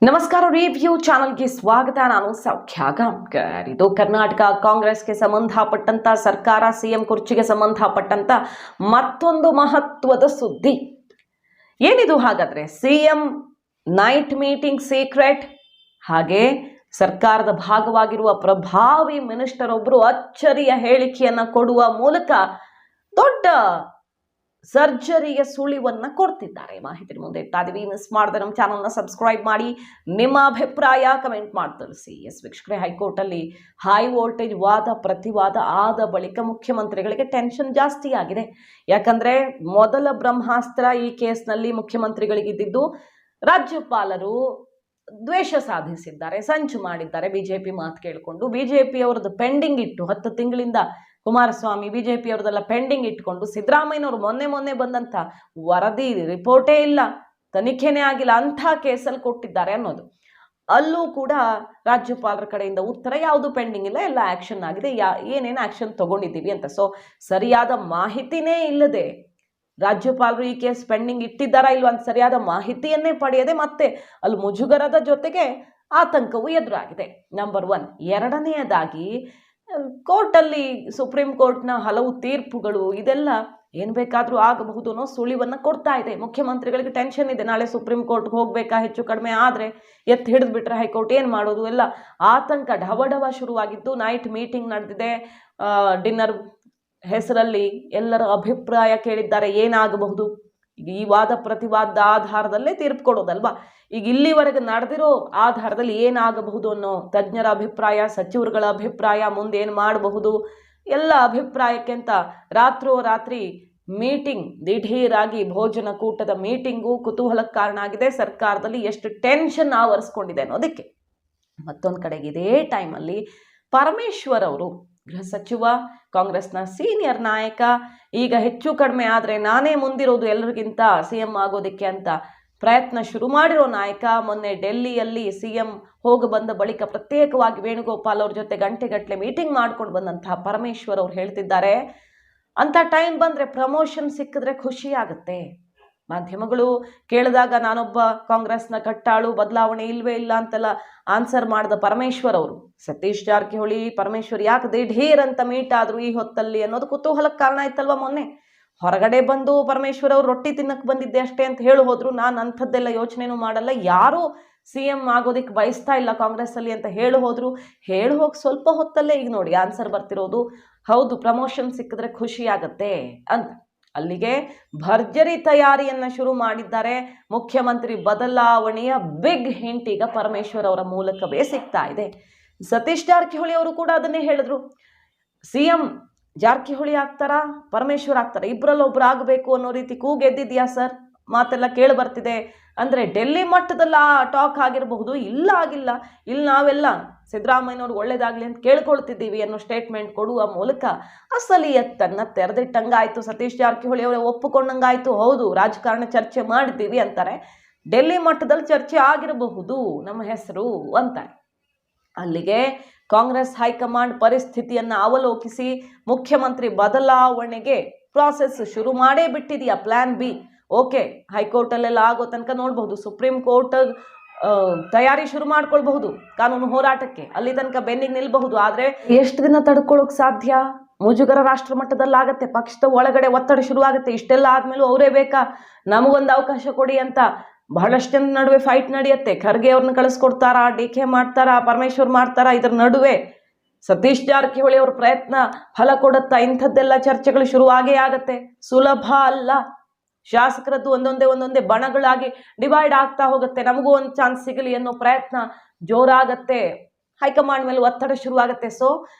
ನಮಸ್ಕಾರ. ರಿವ್ಯೂ ಚಾನಲ್ಗೆ ಸ್ವಾಗತ. ನಾನು ಸೌಖ್ಯ ಗಾಂವ್ಕರ್. ಇದು ಕರ್ನಾಟಕ ಕಾಂಗ್ರೆಸ್ಗೆ ಸಂಬಂಧಪಟ್ಟಂತ ಸರ್ಕಾರ ಸಿಎಂ ಕುರ್ಚಿಗೆ ಸಂಬಂಧಪಟ್ಟಂತ ಮತ್ತೊಂದು ಮಹತ್ವದ ಸುದ್ದಿ ಏನಿದು? ಹಾಗಾದ್ರೆ ಸಿಎಂ ನೈಟ್ ಮೀಟಿಂಗ್ ಸೀಕ್ರೆಟ್, ಹಾಗೆ ಸರ್ಕಾರದ ಭಾಗವಾಗಿರುವ ಪ್ರಭಾವಿ ಮಿನಿಸ್ಟರ್ ಒಬ್ಬರು ಅಚ್ಚರಿಯ ಹೇಳಿಕೆಯನ್ನ ಕೊಡುವ ಮೂಲಕ ದೊಡ್ಡ ಸರ್ಜರಿಯ ಸುಳಿವನ್ನ ಕೊಡ್ತಿದ್ದಾರೆ. ಮಾಹಿತಿ ಮುಂದೆ ಇಡ್ತಾ ಇದೀವಿ. ಮಿಸ್ ಮಾಡದೆ ನಮ್ಮ ಚಾನಲ್ನ ಸಬ್ಸ್ಕ್ರೈಬ್ ಮಾಡಿ, ನಿಮ್ಮ ಅಭಿಪ್ರಾಯ ಕಮೆಂಟ್ ಮಾಡಿ ತಿಳಿಸಿ. ವೀಕ್ಷಕರೇ, ಹೈಕೋರ್ಟ್ ಅಲ್ಲಿ ಹೈ ವೋಲ್ಟೇಜ್ ವಾದ ಪ್ರತಿವಾದ ಆದ ಬಳಿಕ ಮುಖ್ಯಮಂತ್ರಿಗಳಿಗೆ ಟೆನ್ಷನ್ ಜಾಸ್ತಿ ಆಗಿದೆ. ಯಾಕಂದ್ರೆ ಮೊದಲ ಬ್ರಹ್ಮಾಸ್ತ್ರ ಈ ಕೇಸ್ನಲ್ಲಿ ಮುಖ್ಯಮಂತ್ರಿಗಳಿಗಿದ್ದು, ರಾಜ್ಯಪಾಲರು ದ್ವೇಷ ಸಾಧಿಸಿದ್ದಾರೆ, ಸಂಚು ಮಾಡಿದ್ದಾರೆ. ಬಿಜೆಪಿ ಮಾತು ಕೇಳಿಕೊಂಡು ಬಿಜೆಪಿ ಅವರದ್ದು ಪೆಂಡಿಂಗ್ ಇಟ್ಟು 10 ತಿಂಗಳಿಂದ ಕುಮಾರಸ್ವಾಮಿ ಬಿಜೆಪಿ ಅವರದೆಲ್ಲ ಪೆಂಡಿಂಗ್ ಇಟ್ಕೊಂಡು ಸಿದ್ದರಾಮಯ್ಯನವರು ಮೊನ್ನೆ ಬಂದಂತ ವರದಿ ರಿಪೋರ್ಟೇ ಇಲ್ಲ, ತನಿಖೆನೇ ಆಗಿಲ್ಲ, ಅಂಥ ಕೇಸಲ್ಲಿ ಕೊಟ್ಟಿದ್ದಾರೆ ಅನ್ನೋದು. ಅಲ್ಲೂ ಕೂಡ ರಾಜ್ಯಪಾಲರ ಕಡೆಯಿಂದ ಉತ್ತರ ಯಾವುದು ಪೆಂಡಿಂಗ್ ಇಲ್ಲ, ಎಲ್ಲ ಆಕ್ಷನ್ ಆಗಿದೆ, ಏನೇನು ಆಕ್ಷನ್ ತಗೊಂಡಿದ್ದೀವಿ ಅಂತ. ಸೊ ಸರಿಯಾದ ಮಾಹಿತಿನೇ ಇಲ್ಲದೆ ರಾಜ್ಯಪಾಲರು ಈ ಕೇಸ್ ಪೆಂಡಿಂಗ್ ಇಟ್ಟಿದ್ದಾರಾ ಇಲ್ವಾ ಅಂತ ಸರಿಯಾದ ಮಾಹಿತಿಯನ್ನೇ ಪಡೆಯದೆ ಮತ್ತೆ ಅಲ್ಲಿ ಮುಜುಗರದ ಜೊತೆಗೆ ಆತಂಕವೂ ಎದುರಾಗಿದೆ. ನಂಬರ್ 1. ಎರಡನೆಯದಾಗಿ ಕೋರ್ಟಲ್ಲಿ ಸುಪ್ರೀಂ ಕೋರ್ಟ್ನ ಹಲವು ತೀರ್ಪುಗಳು ಇದೆಲ್ಲ ಏನ್ ಬೇಕಾದ್ರೂ ಆಗಬಹುದು ಅನ್ನೋ ಸುಳಿವನ್ನ ಕೊಡ್ತಾ ಇದೆ. ಮುಖ್ಯಮಂತ್ರಿಗಳಿಗೆ ಟೆನ್ಷನ್ ಇದೆ, ನಾಳೆ ಸುಪ್ರೀಂ ಕೋರ್ಟ್ಗೆ ಹೋಗ್ಬೇಕಾ, ಹೆಚ್ಚು ಕಡಿಮೆ ಆದ್ರೆ ಎತ್ತು ಹಿಡಿದು ಬಿಟ್ರೆ ಹೈಕೋರ್ಟ್ ಏನ್ ಮಾಡೋದು, ಎಲ್ಲ ಆತಂಕ ಢವಢವ ಶುರುವಾಗಿದ್ದು. ನೈಟ್ ಮೀಟಿಂಗ್ ನಡೆದಿದೆ, ಡಿನ್ನರ್ ಹೆಸರಲ್ಲಿ ಎಲ್ಲರ ಅಭಿಪ್ರಾಯ ಕೇಳಿದ್ದಾರೆ. ಏನಾಗಬಹುದು, ಈಗ ಈ ವಾದ ಪ್ರತಿವಾದ ಆಧಾರದಲ್ಲೇ ತೀರ್ಪು ಕೊಡೋದಲ್ವಾ. ಈಗ ಇಲ್ಲಿವರೆಗೆ ನಡೆದಿರೋ ಆಧಾರದಲ್ಲಿ ಏನಾಗಬಹುದು ಅನ್ನೋ ತಜ್ಞರ ಅಭಿಪ್ರಾಯ, ಸಚಿವರುಗಳ ಅಭಿಪ್ರಾಯ, ಮುಂದೆ ಏನು ಮಾಡಬಹುದು ಎಲ್ಲ ಅಭಿಪ್ರಾಯಕ್ಕೆ ಅಂತ ರಾತ್ರಿ ಮೀಟಿಂಗ್, ದಿಢೀರಾಗಿ ಭೋಜನ ಕೂಟದ ಮೀಟಿಂಗು ಕುತೂಹಲಕ್ಕೆ ಕಾರಣ ಆಗಿದೆ. ಸರ್ಕಾರದಲ್ಲಿ ಎಷ್ಟು ಟೆನ್ಷನ್ ಆವರಿಸ್ಕೊಂಡಿದೆ ಅನ್ನೋದಕ್ಕೆ. ಮತ್ತೊಂದು ಕಡೆಗೆ ಇದೇ ಟೈಮಲ್ಲಿ ಪರಮೇಶ್ವರ್ ಅವರು, ಗೃಹ ಸಚಿವ, ಕಾಂಗ್ರೆಸ್ನ ಸೀನಿಯರ್ ನಾಯಕ, ಈಗ ಹೆಚ್ಚು ಕಡಿಮೆ ಆದರೆ ನಾನೇ ಮುಂದಿರೋದು ಎಲ್ಲರಿಗಿಂತ ಸಿಎಂ ಆಗೋದಕ್ಕೆ ಅಂತ ಪ್ರಯತ್ನ ಶುರು ಮಾಡಿರೋ ನಾಯಕ. ಮೊನ್ನೆ ಡೆಲ್ಲಿಯಲ್ಲಿ ಸಿಎಂ ಹೋಗಿ ಬಂದ ಬಳಿಕ ಪ್ರತ್ಯೇಕವಾಗಿ ವೇಣುಗೋಪಾಲ್ ಅವ್ರ ಜೊತೆ ಗಂಟೆಗಟ್ಟಲೆ ಮೀಟಿಂಗ್ ಮಾಡ್ಕೊಂಡು ಬಂದಂತಹ ಪರಮೇಶ್ವರ್ ಅವ್ರು ಹೇಳ್ತಿದ್ದಾರೆ, ಅಂತ ಟೈಮ್ ಬಂದರೆ ಪ್ರಮೋಷನ್ ಸಿಕ್ಕಿದ್ರೆ ಖುಷಿ ಆಗುತ್ತೆ. ಮಾಧ್ಯಮಗಳು ಕೇಳಿದಾಗ ನಾನೊಬ್ಬ ಕಾಂಗ್ರೆಸ್ನ ಕಟ್ಟಾಳು, ಬದಲಾವಣೆ ಇಲ್ವೇ ಇಲ್ಲ ಅಂತೆಲ್ಲ ಆನ್ಸರ್ ಮಾಡಿದ ಪರಮೇಶ್ವರ್ ಅವರು, ಸತೀಶ್ ಜಾರಕಿಹೊಳಿ ಪರಮೇಶ್ವರ್ ಯಾಕೆ ದಿಢೀರ್ ಅಂತ ಮೀಟ್ ಆದ್ರು ಈ ಹೊತ್ತಲ್ಲಿ ಅನ್ನೋದು ಕುತೂಹಲಕ್ಕೆ ಕಾರಣ ಆಯ್ತಲ್ವ. ಮೊನ್ನೆ ಹೊರಗಡೆ ಬಂದು ಪರಮೇಶ್ವರ್ ಅವರು ರೊಟ್ಟಿ ತಿನ್ನಕ್ಕೆ ಬಂದಿದ್ದೆ ಅಷ್ಟೇ ಅಂತ ಹೇಳಿ ಹೋದ್ರು. ನಾನು ಅಂಥದ್ದೆಲ್ಲ ಯೋಚನೆನೂ ಮಾಡಲ್ಲ, ಯಾರೂ ಸಿಎಂ ಆಗೋದಿಕ್ಕೆ ಬಯಸ್ತಾ ಇಲ್ಲ ಕಾಂಗ್ರೆಸ್ ಅಲ್ಲಿ ಅಂತ ಹೇಳಿ ಹೋದ್ರು. ಹೇಳಿ ಹೋಗಿ ಸ್ವಲ್ಪ ಹೊತ್ತಲ್ಲೇ ಈಗ ನೋಡಿ ಆನ್ಸರ್ ಬರ್ತಿರೋದು, ಹೌದು ಪ್ರಮೋಷನ್ ಸಿಕ್ಕಿದ್ರೆ ಖುಷಿ ಆಗತ್ತೆ ಅಂತ. ಅಲ್ಲಿಗೆ ಭರ್ಜರಿ ತಯಾರಿಯನ್ನ ಶುರು ಮಾಡಿದ್ದಾರೆ. ಮುಖ್ಯಮಂತ್ರಿ ಬದಲಾವಣೆಯ ಬಿಗ್ ಹಿಂಟ್ ಈಗ ಪರಮೇಶ್ವರ್ ಅವರ ಮೂಲಕವೇ ಸಿಗ್ತಾ ಇದೆ. ಸತೀಶ್ ಜಾರಕಿಹೊಳಿ ಅವರು ಕೂಡ ಅದನ್ನೇ ಹೇಳಿದ್ರು, ಸಿಎಂ ಜಾರಕಿಹೊಳಿ ಆಗ್ತಾರಾ ಪರಮೇಶ್ವರ್ ಆಗ್ತಾರ, ಇಬ್ಬರಲ್ಲಿ ಒಬ್ರು ಆಗಬೇಕು ಅನ್ನೋ ರೀತಿ ಕೂಗೆದ್ದಿದ್ಯಾ ಸರ್, ಮಾತೆಲ್ಲ ಕೇಳಿ ಬರ್ತಿದೆ ಅಂದ್ರೆ ಡೆಲ್ಲಿ ಮಟ್ಟದಲ್ಲ ಟಾಕ್ ಆಗಿರಬಹುದು. ಇಲ್ಲ ಆಗಿಲ್ಲ, ಇಲ್ಲಿ ನಾವೆಲ್ಲ ಸಿದ್ದರಾಮಯ್ಯನವ್ರು ಒಳ್ಳೇದಾಗ್ಲಿ ಅಂತ ಕೇಳ್ಕೊಳ್ತಿದ್ದೀವಿ ಅನ್ನೋ ಸ್ಟೇಟ್ಮೆಂಟ್ ಕೊಡುವ ಮೂಲಕ ಅಸಲಿಯತ್ತನ್ನ ತೆರೆದಿಟ್ಟಂಗಾಯ್ತು. ಸತೀಶ್ ಜಾರಕಿಹೊಳಿ ಅವರೇ ಒಪ್ಪಿಕೊಂಡಂಗಾಯ್ತು, ಹೌದು ರಾಜಕಾರಣ ಚರ್ಚೆ ಮಾಡಿದ್ದೀವಿ ಅಂತಾರೆ, ಡೆಲ್ಲಿ ಮಟ್ಟದಲ್ಲಿ ಚರ್ಚೆ ಆಗಿರಬಹುದು ನಮ್ಮ ಹೆಸರು ಅಂತಾರೆ. ಅಲ್ಲಿಗೆ ಕಾಂಗ್ರೆಸ್ ಹೈಕಮಾಂಡ್ ಪರಿಸ್ಥಿತಿಯನ್ನ ಅವಲೋಕಿಸಿ ಮುಖ್ಯಮಂತ್ರಿ ಬದಲಾವಣೆಗೆ ಪ್ರಾಸೆಸ್ ಶುರು ಮಾಡೇ ಬಿಟ್ಟಿದೆಯಾ. ಪ್ಲಾನ್ ಬಿ, ಓಕೆ ಹೈಕೋರ್ಟ್ ಅಲ್ಲೆಲ್ಲ ಆಗೋ ತನಕ ನೋಡಬಹುದು, ಸುಪ್ರೀಂ ಕೋರ್ಟ್ ತಯಾರಿ ಶುರು ಮಾಡ್ಕೊಳ್ಬಹುದು ಕಾನೂನು ಹೋರಾಟಕ್ಕೆ, ಅಲ್ಲಿ ತನಕ ಬೆನ್ನಿಗೆ ನಿಲ್ಬಹುದು. ಆದ್ರೆ ಎಷ್ಟು ದಿನ ತಡ್ಕೊಳ್ಳೋಕ್ ಸಾಧ್ಯ? ಮುಜುಗರ ರಾಷ್ಟ್ರ ಮಟ್ಟದಲ್ಲಿ ಆಗತ್ತೆ, ಪಕ್ಷದ ಒಳಗಡೆ ಒತ್ತಡ ಶುರು ಆಗುತ್ತೆ. ಇಷ್ಟೆಲ್ಲ ಆದ್ಮೇಲೂ ಅವರೇ ಬೇಕಾ, ನಮಗೊಂದು ಅವಕಾಶ ಕೊಡಿ ಅಂತ ಬಹಳಷ್ಟು ಜನ ನಡುವೆ ಫೈಟ್ ನಡೆಯುತ್ತೆ. ಖರ್ಗೆ ಅವ್ರನ್ನ ಕಳಿಸ್ಕೊಡ್ತಾರಾ, ಡಿಕೆ ಮಾಡ್ತಾರಾ, ಪರಮೇಶ್ವರ್ ಮಾಡ್ತಾರಾ, ಇದ್ರ ನಡುವೆ ಸತೀಶ್ ಜಾರಕಿಹೊಳಿ ಅವ್ರ ಪ್ರಯತ್ನ ಫಲ ಕೊಡುತ್ತಾ, ಇಂಥದ್ದೆಲ್ಲ ಚರ್ಚೆಗಳು ಶುರುವಾಗೇ ಆಗತ್ತೆ. ಸುಲಭ ಅಲ್ಲ. ಶಾಸಕರದ್ದು ಒಂದೊಂದೇ ಬಣಗಳಾಗಿ ಡಿವೈಡ್ ಆಗ್ತಾ ಹೋಗುತ್ತೆ. ನಮಗೂ ಒಂದು ಚಾನ್ಸ್ ಸಿಗಲಿ ಅನ್ನೋ ಪ್ರಯತ್ನ ಜೋರಾಗತ್ತೆ, ಹೈಕಮಾಂಡ್ ಮೇಲೆ ಒತ್ತಡ ಶುರುವಾಗತ್ತೆ. ಸೊ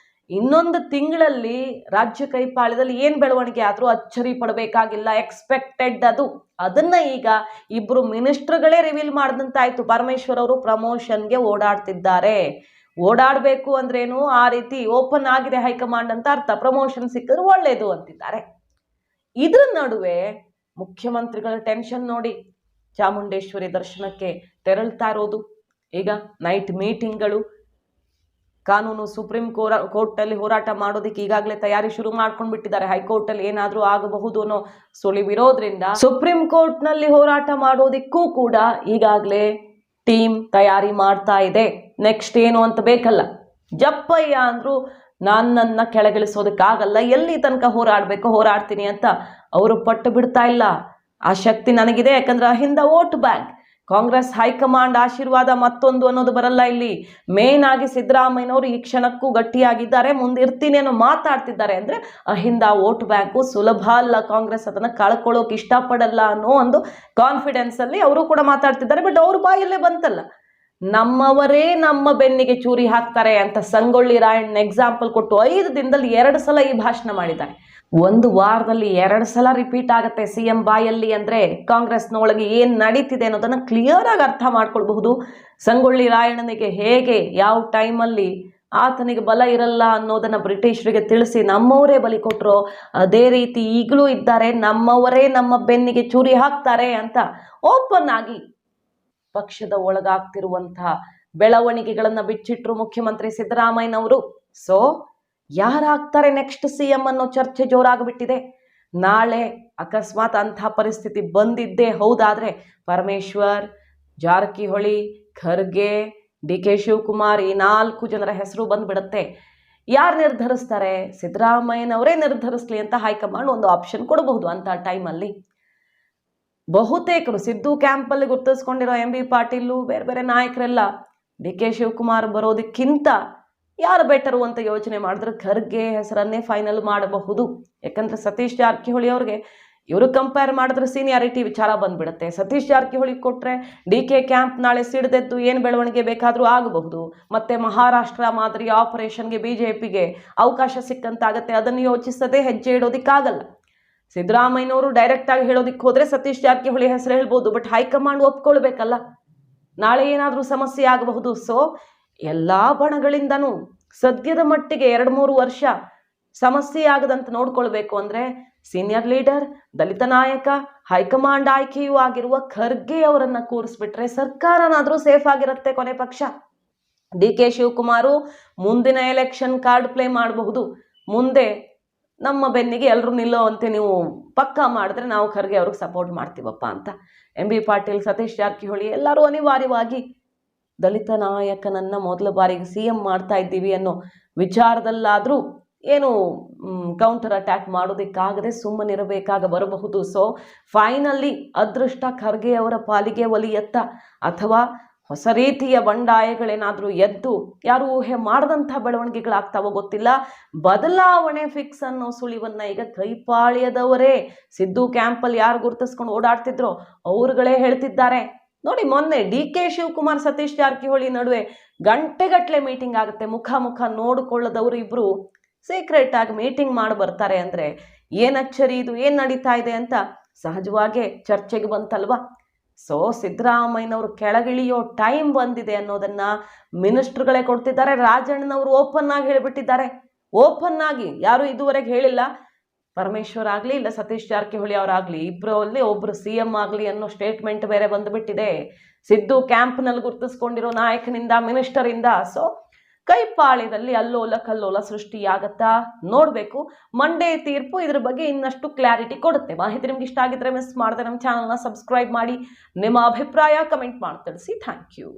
ಇನ್ನೊಂದು ತಿಂಗಳಲ್ಲಿ ರಾಜ್ಯ ಕೈಪಾಳ್ಯದಲ್ಲಿ ಏನ್ ಬೆಳವಣಿಗೆ ಆದ್ರೂ ಅಚ್ಚರಿ ಪಡಬೇಕಾಗಿಲ್ಲ, ಎಕ್ಸ್ಪೆಕ್ಟೆಡ್ ಅದು. ಅದನ್ನ ಈಗ ಇಬ್ರು ಮಿನಿಸ್ಟರ್ಗಳೇ ರಿವೀಲ್ ಮಾಡಿದಂತಾಯ್ತು. ಪರಮೇಶ್ವರ್ ಅವರು ಪ್ರಮೋಷನ್ಗೆ ಓಡಾಡ್ತಿದ್ದಾರೆ. ಓಡಾಡ್ಬೇಕು ಅಂದ್ರೇನು, ಆ ರೀತಿ ಓಪನ್ ಆಗಿದೆ ಹೈಕಮಾಂಡ್ ಅಂತ ಅರ್ಥ. ಪ್ರಮೋಷನ್ ಸಿಕ್ಕಿದ್ರೆ ಒಳ್ಳೇದು ಅಂತಿದ್ದಾರೆ. ಇದ್ರ ನಡುವೆ ಮುಖ್ಯಮಂತ್ರಿಗಳ ಟೆನ್ಷನ್ ನೋಡಿ, ಚಾಮುಂಡೇಶ್ವರಿ ದರ್ಶನಕ್ಕೆ ತೆರಳ್ತಾ ಇರೋದು, ಈಗ ನೈಟ್ ಮೀಟಿಂಗ್ಗಳು, ಕಾನೂನು ಸುಪ್ರೀಂ ಕೋರ್ಟ್ ಅಲ್ಲಿ ಹೋರಾಟ ಮಾಡೋದಕ್ಕೆ ಈಗಾಗಲೇ ತಯಾರಿ ಶುರು ಮಾಡ್ಕೊಂಡು ಬಿಟ್ಟಿದ್ದಾರೆ. ಹೈಕೋರ್ಟ್ ಅಲ್ಲಿ ಏನಾದ್ರೂ ಆಗಬಹುದು ಅನ್ನೋ ಸುಳಿವಿರೋದ್ರಿಂದ ಸುಪ್ರೀಂ ಕೋರ್ಟ್ ನಲ್ಲಿ ಹೋರಾಟ ಮಾಡೋದಿಕ್ಕೂ ಕೂಡ ಈಗಾಗಲೇ ಟೀಮ್ ತಯಾರಿ ಮಾಡ್ತಾ ಇದೆ. ನೆಕ್ಸ್ಟ್ ಏನು ಅಂತ ಬೇಕಲ್ಲ. ಜಪ್ಪಯ್ಯ ಅಂದ್ರು ನನ್ನನ್ನು ಕೆಳಗಿಳಿಸೋದಕ್ಕಾಗಲ್ಲ, ಎಲ್ಲಿ ತನಕ ಹೋರಾಡಬೇಕು ಹೋರಾಡ್ತೀನಿ ಅಂತ ಅವರು ಪಟ್ಟು ಬಿಡ್ತಾ ಇಲ್ಲ. ಆ ಶಕ್ತಿ ನನಗಿದೆ, ಯಾಕಂದ್ರೆ ಹಿಂದ ವೋಟ್ ಬ್ಯಾಂಕ್, ಕಾಂಗ್ರೆಸ್ ಹೈಕಮಾಂಡ್ ಆಶೀರ್ವಾದ ಮತ್ತೊಂದು ಅನ್ನೋದು ಬರಲ್ಲ ಇಲ್ಲಿ. ಮೇನ್ ಆಗಿ ಸಿದ್ದರಾಮಯ್ಯನವರು ಈ ಕ್ಷಣಕ್ಕೂ ಗಟ್ಟಿಯಾಗಿದ್ದಾರೆ, ಮುಂದಿರ್ತೀನಿ ಅನ್ನೋ ಮಾತಾಡ್ತಿದ್ದಾರೆ. ಅಂದ್ರೆ ಅಹಿಂದ ವೋಟ್ ಬ್ಯಾಂಕು ಸುಲಭ ಅಲ್ಲ, ಕಾಂಗ್ರೆಸ್ ಅದನ್ನ ಕಳ್ಕೊಳ್ಳೋಕೆ ಇಷ್ಟಪಡಲ್ಲ ಅನ್ನೋ ಒಂದು ಕಾನ್ಫಿಡೆನ್ಸ್ ಅಲ್ಲಿ ಅವರು ಕೂಡ ಮಾತಾಡ್ತಿದ್ದಾರೆ. ಬಟ್ ಅವ್ರ ಬಾಯಲ್ಲೇ ಬಂತಲ್ಲ, ನಮ್ಮವರೇ ನಮ್ಮ ಬೆನ್ನಿಗೆ ಚೂರಿ ಹಾಕ್ತಾರೆ ಅಂತ ಸಂಗೊಳ್ಳಿ ರಾಯಣ್ಣ ಎಕ್ಸಾಂಪಲ್ ಕೊಟ್ಟು 5 ದಿನದಲ್ಲಿ 2 ಸಲ ಈ ಭಾಷಣ ಮಾಡಿದ್ದಾರೆ. ಒಂದು ವಾರದಲ್ಲಿ 2 ಸಲ ರಿಪೀಟ್ ಆಗುತ್ತೆ ಸಿಎಂ ಬಾಯಲ್ಲಿ ಅಂದ್ರೆ ಕಾಂಗ್ರೆಸ್ನೊಳಗೆ ಏನ್ ನಡೀತಿದೆ ಅನ್ನೋದನ್ನ ಕ್ಲಿಯರ್ ಆಗಿ ಅರ್ಥ ಮಾಡ್ಕೊಳ್ಬಹುದು. ಸಂಗೊಳ್ಳಿ ರಾಯಣ್ಣನಿಗೆ ಹೇಗೆ ಯಾವ ಟೈಮಲ್ಲಿ ಆತನಿಗೆ ಬಲ ಇರಲ್ಲ ಅನ್ನೋದನ್ನ ಬ್ರಿಟಿಷರಿಗೆ ತಿಳಿಸಿ ನಮ್ಮವರೇ ಬಲಿ ಕೊಟ್ಟರು, ಅದೇ ರೀತಿ ಈಗಲೂ ಇದ್ದಾರೆ, ನಮ್ಮವರೇ ನಮ್ಮ ಬೆನ್ನಿಗೆ ಚೂರಿ ಹಾಕ್ತಾರೆ ಅಂತ ಓಪನ್ ಆಗಿ ಪಕ್ಷದ ಒಳಗಾಗ್ತಿರುವಂತಹ ಬೆಳವಣಿಗೆಗಳನ್ನ ಬಿಚ್ಚಿಟ್ರು ಮುಖ್ಯಮಂತ್ರಿ ಸಿದ್ದರಾಮಯ್ಯನವರು. ಸೊ ಯಾರಾಗ್ತಾರೆ ನೆಕ್ಸ್ಟ್ ಸಿಎಂ ಅನ್ನೋ ಚರ್ಚೆ ಜೋರಾಗ್ಬಿಟ್ಟಿದೆ. ನಾಳೆ ಅಕಸ್ಮಾತ್ ಅಂಥ ಪರಿಸ್ಥಿತಿ ಬಂದಿದ್ದೇ ಹೌದಾದ್ರೆ ಪರಮೇಶ್ವರ್, ಜಾರಕಿಹೊಳಿ, ಖರ್ಗೆ, ಡಿ ಕೆ ಶಿವಕುಮಾರ್ ಈ 4 ಜನರ ಹೆಸರು ಬಂದ್ಬಿಡುತ್ತೆ. ಯಾರು ನಿರ್ಧರಿಸ್ತಾರೆ? ಸಿದ್ದರಾಮಯ್ಯನವರೇ ನಿರ್ಧರಿಸ್ಲಿ ಅಂತ ಹೈಕಮಾಂಡ್ ಒಂದು ಆಪ್ಷನ್ ಕೊಡಬಹುದು ಅಂತ ಟೈಮಲ್ಲಿ. ಬಹುತೇಕರು ಸಿದ್ದು ಕ್ಯಾಂಪಲ್ಲಿ ಗುರ್ತಿಸ್ಕೊಂಡಿರೋ ಎಂ ಬಿ ಪಾಟೀಲು, ಬೇರೆ ಬೇರೆ ನಾಯಕರೆಲ್ಲ ಡಿ ಕೆ ಶಿವಕುಮಾರ್ ಬರೋದಕ್ಕಿಂತ ಯಾರು ಬೆಟರು ಅಂತ ಯೋಚನೆ ಮಾಡಿದ್ರೆ ಖರ್ಗೆ ಹೆಸರನ್ನೇ ಫೈನಲ್ ಮಾಡಬಹುದು. ಯಾಕಂದ್ರೆ ಸತೀಶ್ ಜಾರಕಿಹೊಳಿ ಅವ್ರಿಗೆ ಇವರು ಕಂಪೇರ್ ಮಾಡಿದ್ರೆ ಸೀನಿಯಾರಿಟಿ ವಿಚಾರ ಬಂದ್ಬಿಡುತ್ತೆ. ಸತೀಶ್ ಜಾರಕಿಹೊಳಿ ಕೊಟ್ರೆ ಡಿ ಕೆ ಕ್ಯಾಂಪ್ ನಾಳೆ ಸಿಡಿದೆದ್ದು ಏನು ಬೆಳವಣಿಗೆ ಬೇಕಾದರೂ ಆಗಬಹುದು. ಮತ್ತೆ ಮಹಾರಾಷ್ಟ್ರ ಮಾದರಿ ಆಪರೇಷನ್ಗೆ ಬಿಜೆಪಿಗೆ ಅವಕಾಶ ಸಿಕ್ಕಂತಾಗತ್ತೆ. ಅದನ್ನು ಯೋಚಿಸದೆ ಹೆಜ್ಜೆ ಇಡೋದಿಕ್ಕಾಗಲ್ಲ. ಸಿದ್ದರಾಮಯ್ಯನವರು ಡೈರೆಕ್ಟ್ ಆಗಿ ಹೇಳೋದಿಕ್ಕೆ ಹೋದ್ರೆ ಸತೀಶ್ ಜಾರಕಿಹೊಳಿ ಹೆಸರು ಹೇಳ್ಬೋದು, ಬಟ್ ಹೈಕಮಾಂಡ್ ಒಪ್ಕೊಳ್ಬೇಕಲ್ಲ, ನಾಳೆ ಏನಾದರೂ ಸಮಸ್ಯೆ ಆಗಬಹುದು. ಸೊ ಎಲ್ಲಾ ಬಣಗಳಿಂದನೂ ಸದ್ಯದ ಮಟ್ಟಿಗೆ 2-3 ವರ್ಷ ಸಮಸ್ಯೆ ಆಗದಂತೆ ನೋಡ್ಕೊಳ್ಬೇಕು ಅಂದ್ರೆ ಸೀನಿಯರ್ ಲೀಡರ್, ದಲಿತ ನಾಯಕ, ಹೈಕಮಾಂಡ್ ಆಯ್ಕೆಯೂ ಆಗಿರುವ ಖರ್ಗೆ ಅವರನ್ನ ಕೂರಿಸ್ಬಿಟ್ರೆ ಸರ್ಕಾರನಾದ್ರೂ ಸೇಫ್ ಆಗಿರುತ್ತೆ ಕೊನೆ ಪಕ್ಷ. ಡಿ ಕೆ ಶಿವಕುಮಾರು ಮುಂದಿನ ಎಲೆಕ್ಷನ್ ಕಾರ್ಡ್ ಪ್ಲೇ ಮಾಡಬಹುದು. ಮುಂದೆ ನಮ್ಮ ಬೆನ್ನಿಗೆ ಎಲ್ಲರೂ ನಿಲ್ಲೋವಂತೆ ನೀವು ಪಕ್ಕಾ ಮಾಡಿದ್ರೆ ನಾವು ಖರ್ಗೆ ಅವ್ರಿಗೆ ಸಪೋರ್ಟ್ ಮಾಡ್ತೀವಪ್ಪ ಅಂತ. ಎಂ ಬಿ ಪಾಟೀಲ್, ಸತೀಶ್ ಜಾರಕಿಹೊಳಿ ಎಲ್ಲರೂ ಅನಿವಾರ್ಯವಾಗಿ ದಲಿತ ನಾಯಕನನ್ನ ಮೊದಲ ಬಾರಿಗೆ ಸಿಎಂ ಮಾಡ್ತಾ ಇದ್ದೀವಿ ಅನ್ನೋ ವಿಚಾರದಲ್ಲಾದರೂ ಏನು ಕೌಂಟರ್ ಅಟ್ಯಾಕ್ ಮಾಡೋದಕ್ಕಾಗದೆ ಸುಮ್ಮನಿರಬೇಕಾಗ ಬರಬಹುದು. ಸೊ ಫೈನಲಿ ಅದೃಷ್ಟ ಖರ್ಗೆ ಅವರ ಪಾಲಿಗೆ ಒಲಿಯತ್ತ ಅಥವಾ ಹೊಸ ರೀತಿಯ ಬಂಡಾಯಗಳೇನಾದರೂ ಎದ್ದು ಯಾರು ಊಹೆ ಮಾಡದಂಥ ಬೆಳವಣಿಗೆಗಳಾಗ್ತಾವೋ ಗೊತ್ತಿಲ್ಲ. ಬದಲಾವಣೆ ಫಿಕ್ಸ್ ಅನ್ನೋ ಸುಳಿವನ್ನ ಈಗ ಕೈಪಾಳ್ಯದವರೇ ಸಿದ್ದು ಕ್ಯಾಂಪಲ್ಲಿ ಯಾರು ಗುರುತಿಸ್ಕೊಂಡು ಓಡಾಡ್ತಿದ್ರೋ ಅವ್ರುಗಳೇ ಹೇಳ್ತಿದ್ದಾರೆ. ನೋಡಿ, ಮೊನ್ನೆ ಡಿ ಕೆ ಶಿವಕುಮಾರ್, ಸತೀಶ್ ಜಾರಕಿಹೊಳಿ ನಡುವೆ ಗಂಟೆಗಟ್ಟಲೆ ಮೀಟಿಂಗ್ ಆಗುತ್ತೆ. ಮುಖ ನೋಡಿಕೊಳ್ಳದವರು ಇಬ್ರು ಸೀಕ್ರೆಟ್ ಆಗಿ ಮೀಟಿಂಗ್ ಮಾಡಿ ಬರ್ತಾರೆ ಅಂದ್ರೆ ಏನ್ ಅಚ್ಚರಿ ಇದು, ಏನ್ ನಡೀತಾ ಇದೆ ಅಂತ ಸಹಜವಾಗೇ ಚರ್ಚೆಗೆ ಬಂತಲ್ವಾ. ಸೊ ಸಿದ್ದರಾಮಯ್ಯನವರು ಕೆಳಗಿಳಿಯೋ ಟೈಮ್ ಬಂದಿದೆ ಅನ್ನೋದನ್ನ ಮಿನಿಸ್ಟರ್ಗಳೇ ಕೊಡ್ತಿದ್ದಾರೆ. ರಾಜಣ್ಣನವರು ಓಪನ್ ಆಗಿ ಹೇಳಿಬಿಟ್ಟಿದ್ದಾರೆ. ಓಪನ್ ಆಗಿ ಯಾರು ಇದುವರೆಗೆ ಹೇಳಿಲ್ಲ. ಪರಮೇಶ್ವರ್ ಆಗಲಿ ಇಲ್ಲ ಸತೀಶ್ ಜಾರಕಿಹೊಳಿ ಅವರಾಗಲಿ ಇಬ್ಬರಲ್ಲಿ ಒಬ್ರು ಸಿಎಂ ಆಗಲಿ ಅನ್ನೋ ಸ್ಟೇಟ್ಮೆಂಟ್ ಬೇರೆ ಬಂದುಬಿಟ್ಟಿದೆ ಸಿದ್ದು ಕ್ಯಾಂಪ್ನಲ್ಲಿ ಗುರುತಿಸ್ಕೊಂಡಿರೋ ನಾಯಕನಿಂದ, ಮಿನಿಸ್ಟರಿಂದ. ಸೊ ಕೈಪಾಳ್ಯದಲ್ಲಿ ಅಲ್ಲೋಲ ಕಲ್ಲೋಲ ಸೃಷ್ಟಿಯಾಗತ್ತಾ ನೋಡಬೇಕು. ಮಂಡೇ ತೀರ್ಪು ಇದ್ರ ಬಗ್ಗೆ ಇನ್ನಷ್ಟು ಕ್ಲಾರಿಟಿ ಕೊಡುತ್ತೆ. ಮಾಹಿತಿ ನಿಮ್ಗೆ ಇಷ್ಟ ಆಗಿದ್ರೆ ಮಿಸ್ ಮಾಡದೆ ನಮ್ಮ ಚಾನಲ್ನ ಸಬ್ಸ್ಕ್ರೈಬ್ ಮಾಡಿ, ನಿಮ್ಮ ಅಭಿಪ್ರಾಯ ಕಮೆಂಟ್ ಮಾಡಿ ತಿಳಿಸಿ. Thank you.